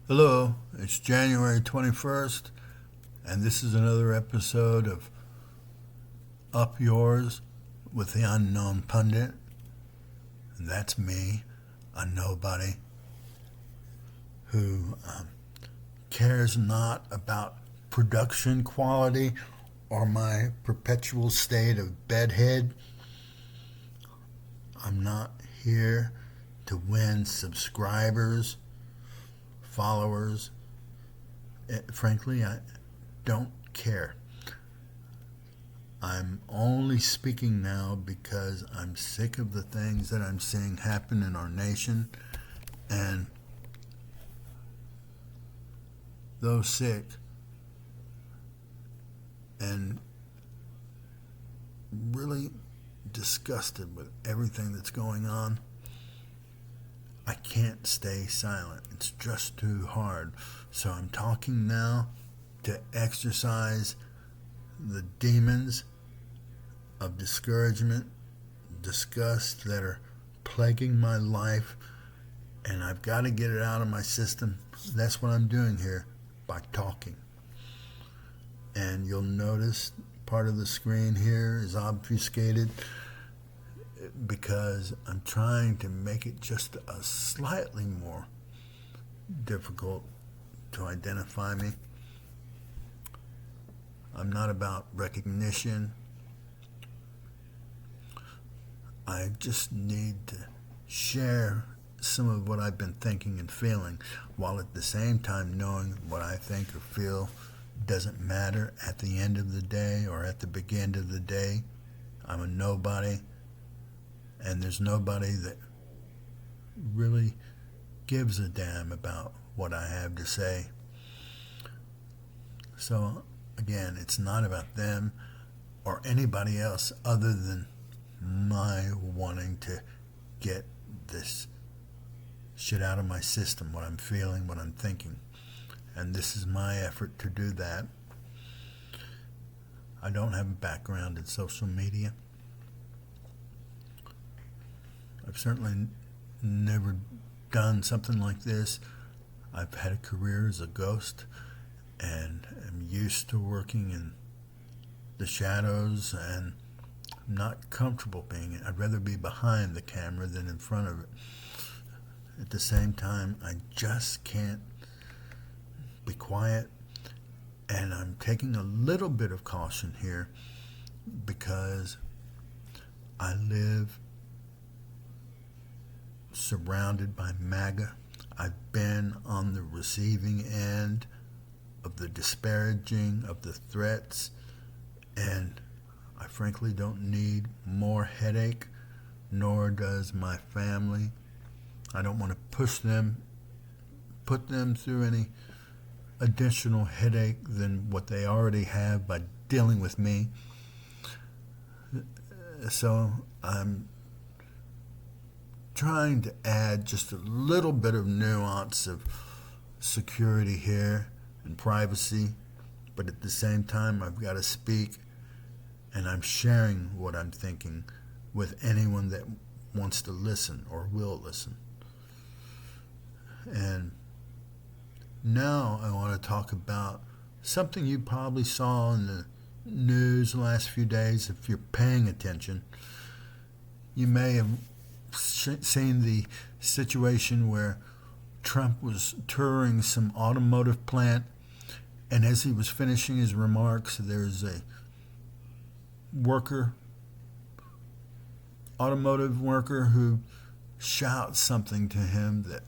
Hello, it's January 21st, and this is another episode of Up Yours with the Unknown Pundit. And that's me, a nobody who cares not about production quality or my perpetual state of bedhead. I'm not here to win subscribers, followers. Frankly, I don't care. I'm only speaking now because I'm sick of the things that I'm seeing happen in our nation, and though sick and really disgusted with everything that's going on, I can't stay silent. It's just too hard. So I'm talking now to exercise the demons of discouragement, disgust that are plaguing my life, and I've got to get it out of my system. That's what I'm doing here by talking. And you'll notice part of the screen here is obfuscated because I'm trying to make it just a slightly more difficult to identify me. I'm not about recognition. I just need to share some of what I've been thinking and feeling, while at the same time knowing what I think or feel doesn't matter at the end of the day or at the beginning of the day. I'm a nobody, and there's nobody that really gives a damn about what I have to say. So again, it's not about them or anybody else other than my wanting to get this shit out of my system, what I'm feeling, what I'm thinking. And this is my effort to do that. I don't have a background in social media. I've certainly never done something like this. I've had a career as a ghost and am used to working in the shadows, and I'm not comfortable being it. I'd rather be behind the camera than in front of it. At the same time, I just can't be quiet, and I'm taking a little bit of caution here because I live surrounded by MAGA. I've been on the receiving end of the disparaging, of the threats, and I frankly don't need more headache, nor does my family. I don't want to put them through any additional headache than what they already have by dealing with me. So I'm trying to add just a little bit of nuance of security here and privacy, but at the same time I've got to speak, and I'm sharing what I'm thinking with anyone that wants to listen or will listen. And now I want to talk about something you probably saw in the news the last few days. If you're paying attention, you may have seen the situation where Trump was touring some automotive plant, and as he was finishing his remarks, there's a automotive worker who shouts something to him that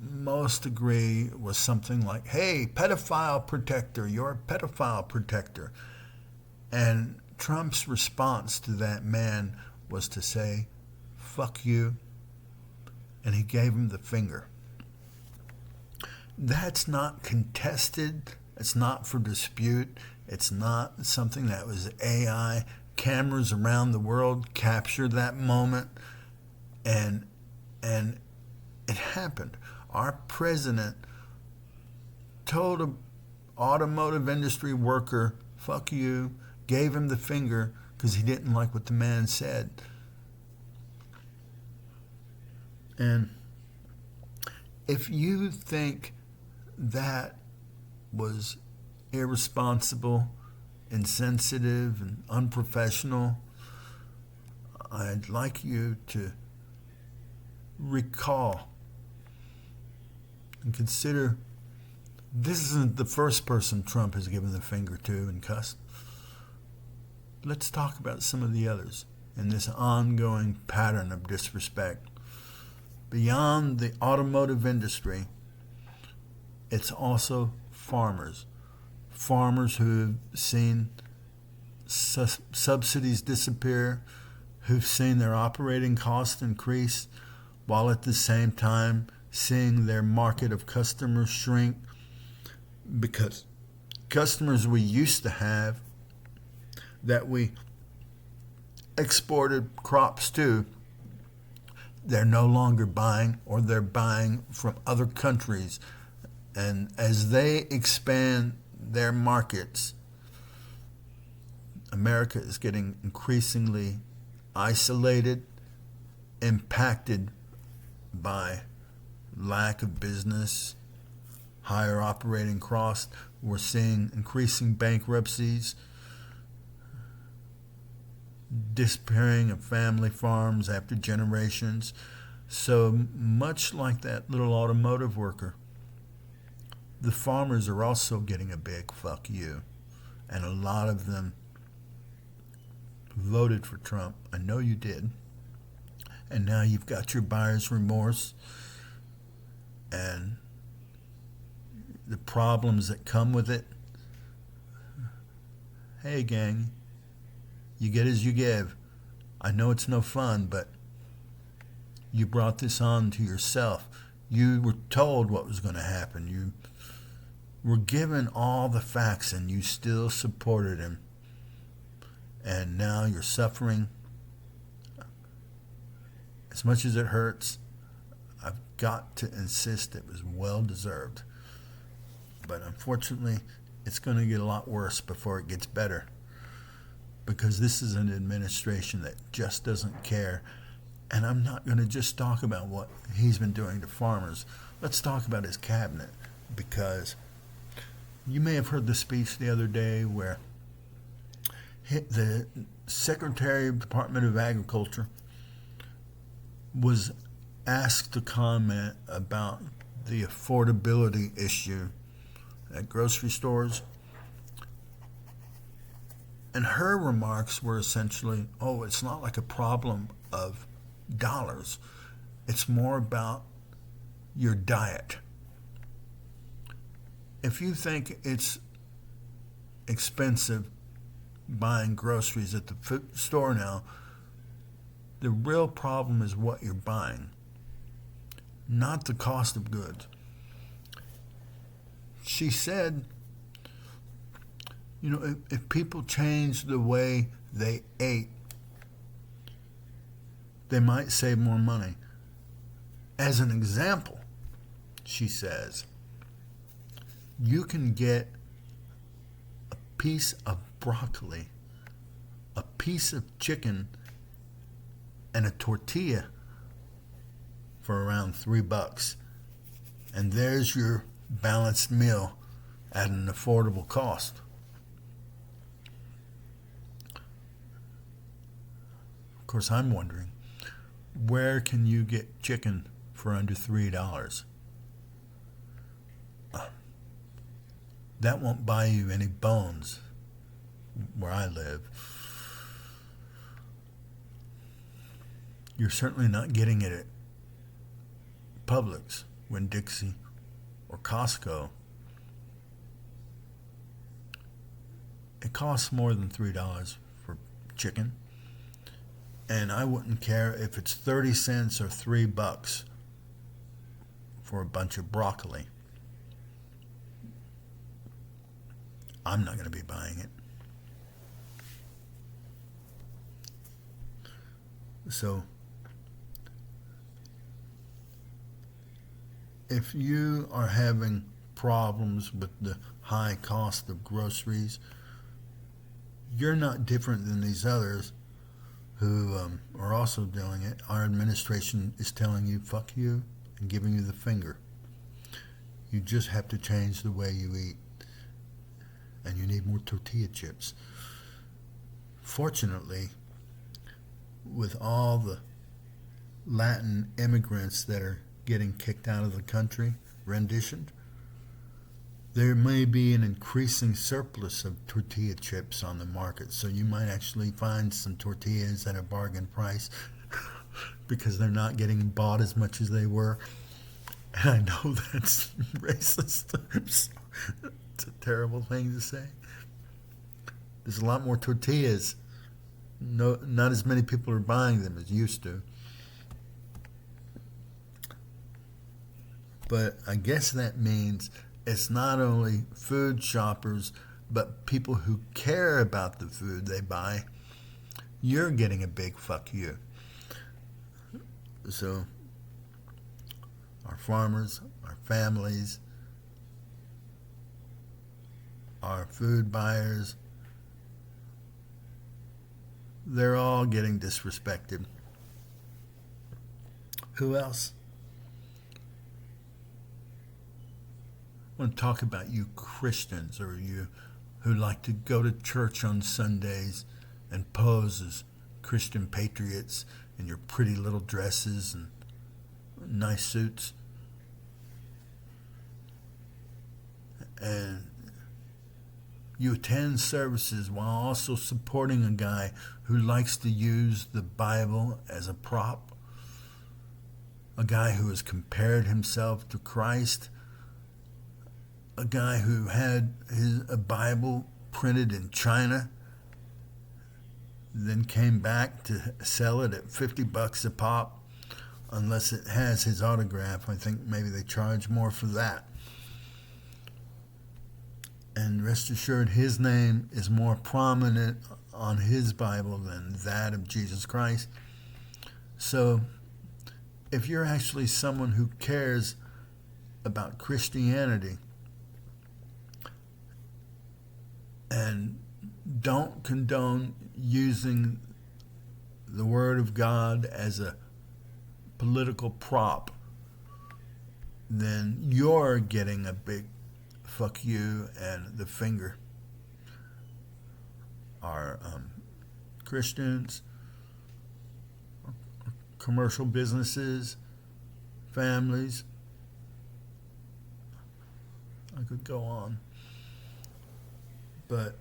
most agree was something like, "Hey, pedophile protector, you're a pedophile protector." And Trump's response to that man was to say, "Fuck you," and he gave him the finger. That's not contested. It's not for dispute. It's not something that was AI. Cameras around the world captured that moment, and it happened. Our president told an automotive industry worker, "Fuck you," gave him the finger because he didn't like what the man said. And if you think that was irresponsible, insensitive, and unprofessional. I'd like you to recall and consider this isn't the first person Trump has given the finger to and cussed. Let's talk about some of the others in this ongoing pattern of disrespect. Beyond the automotive industry, it's also farmers. Farmers who've seen subsidies disappear, who've seen their operating costs increase, while at the same time seeing their market of customers shrink, because customers we used to have that we exported crops to, they're no longer buying, or they're buying from other countries. And as they expand their markets, America is getting increasingly isolated, impacted by lack of business, higher operating costs. We're seeing increasing bankruptcies, disappearing of family farms after generations. So much like that little automotive worker, the farmers are also getting a big fuck you. And a lot of them voted for Trump. I know you did. And now you've got your buyer's remorse and the problems that come with it. Hey, gang, you get as you give. I know it's no fun, but you brought this on to yourself. You were told what was going to happen. You were given all the facts, and you still supported him. And now you're suffering. As much as it hurts, I've got to insist it was well deserved. But unfortunately, it's going to get a lot worse before it gets better, because this is an administration that just doesn't care. And I'm not going to just talk about what he's been doing to farmers. Let's talk about his cabinet, because you may have heard the speech the other day where the Secretary of the Department of Agriculture was asked to comment about the affordability issue at grocery stores. And her remarks were essentially, oh, it's not like a problem of dollars. It's more about your diet. If you think it's expensive buying groceries at the store now, the real problem is what you're buying, not the cost of goods. She said, you know, if people change the way they ate, they might save more money. As an example, she says, you can get a piece of broccoli, a piece of chicken, and a tortilla for around $3. And there's your balanced meal at an affordable cost. Of course, I'm wondering, where can you get chicken for under $3? That won't buy you any bones where I live. You're certainly not getting it at Publix, Winn-Dixie, or Costco. It costs more than $3 for chicken. And I wouldn't care if it's 30 cents or $3 for a bunch of broccoli. I'm not going to be buying it. So, if you are having problems with the high cost of groceries, you're not different than these others who are also doing it. Our administration is telling you, fuck you, and giving you the finger. You just have to change the way you eat. And you need more tortilla chips. Fortunately, with all the Latin immigrants that are getting kicked out of the country, renditioned, there may be an increasing surplus of tortilla chips on the market. So you might actually find some tortillas at a bargain price because they're not getting bought as much as they were. And I know that's racist. It's a terrible thing to say. There's a lot more tortillas. No, not as many people are buying them as used to. But I guess that means it's not only food shoppers, but people who care about the food they buy. You're getting a big fuck you. So our farmers, our families, our food buyers, they're all getting disrespected. Who else? I want to talk about you Christians, or you who like to go to church on Sundays and pose as Christian patriots in your pretty little dresses and nice suits. And you attend services while also supporting a guy who likes to use the Bible as a prop, a guy who has compared himself to Christ, a guy who had a Bible printed in China, then came back to sell it at $50 a pop, unless it has his autograph. I think maybe they charge more for that. And rest assured, his name is more prominent on his Bible than that of Jesus Christ. So if you're actually someone who cares about Christianity and don't condone using the Word of God as a political prop, then you're getting a big fuck you and the finger. Our Christians, commercial businesses, families, I could go on. But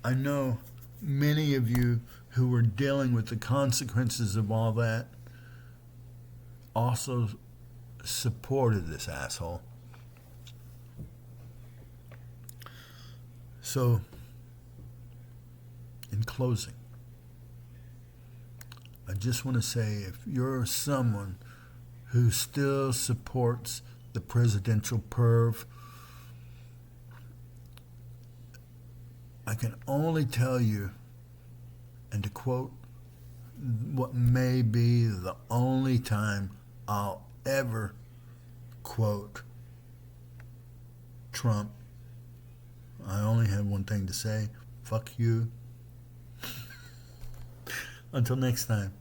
I know many of you who were dealing with the consequences of all that also supported this asshole. So, in closing, I just want to say, if you're someone who still supports the presidential perv, I can only tell you, and to quote what may be the only time I'll ever quote Trump, I only have one thing to say: fuck you. Until next time.